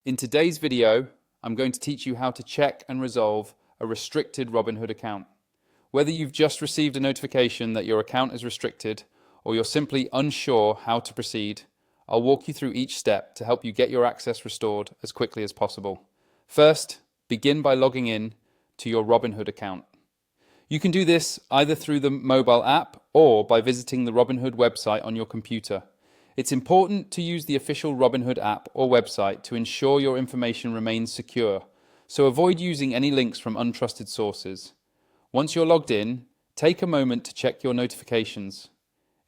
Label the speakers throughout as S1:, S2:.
S1: In today's video, I'm going to teach you how to check and resolve a restricted Robinhood account. Whether you've just received a notification that your account is restricted or you're simply unsure how to proceed, I'll walk you through each step to help you get your access restored as quickly as possible. First, begin by logging in to your Robinhood account. You can do this either through the mobile app or by visiting the Robinhood website on your computer. It's important to use the official Robinhood app or website to ensure your information remains secure, so avoid using any links from untrusted sources. Once you're logged in, take a moment to check your notifications.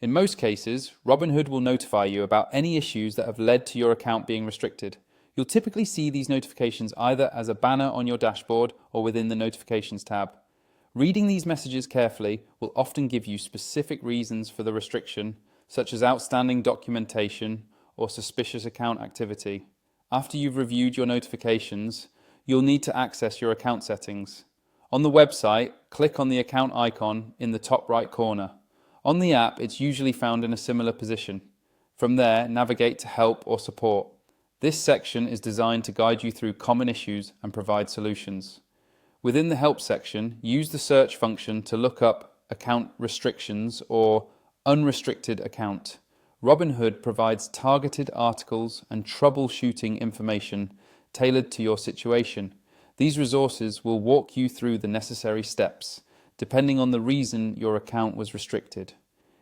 S1: In most cases, Robinhood will notify you about any issues that have led to your account being restricted. You'll typically see these notifications either as a banner on your dashboard or within the Notifications tab. Reading these messages carefully will often give you specific reasons for the restriction, such as outstanding documentation or suspicious account activity. After you've reviewed your notifications, you'll need to access your account settings. On the website, click on the account icon in the top right corner. On the app, it's usually found in a similar position. From there, navigate to Help or Support. This section is designed to guide you through common issues and provide solutions. Within the Help section, use the search function to look up account restrictions or unrestricted account. Robinhood provides targeted articles and troubleshooting information tailored to your situation. These resources will walk you through the necessary steps, depending on the reason your account was restricted.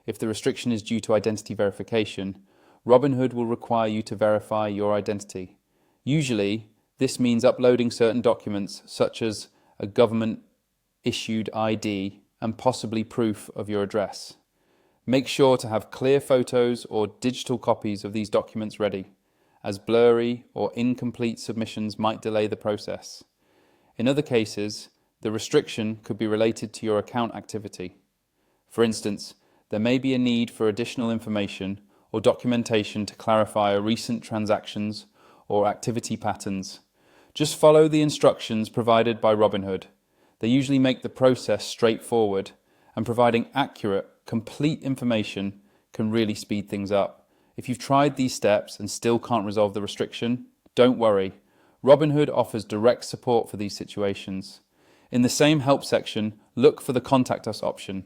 S1: If the restriction is due to identity verification, Robinhood will require you to verify your identity. Usually, this means uploading certain documents such as a government-issued ID and possibly proof of your address. Make sure to have clear photos or digital copies of these documents ready, as blurry or incomplete submissions might delay the process. In other cases, the restriction could be related to your account activity. For instance, there may be a need for additional information or documentation to clarify recent transactions or activity patterns. Just follow the instructions provided by Robinhood. They usually make the process straightforward, and providing accurate, complete information can really speed things up. If you've tried these steps and still can't resolve the restriction, don't worry. Robinhood offers direct support for these situations. In the same help section, look for the Contact Us option.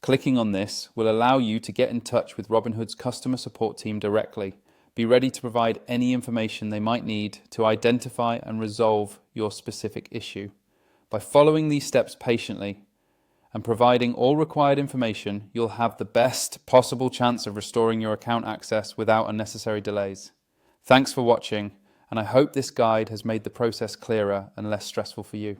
S1: Clicking on this will allow you to get in touch with Robinhood's customer support team directly. Be ready to provide any information they might need to identify and resolve your specific issue. By following these steps patiently and providing all required information, you'll have the best possible chance of restoring your account access without unnecessary delays. Thanks for watching, and I hope this guide has made the process clearer and less stressful for you.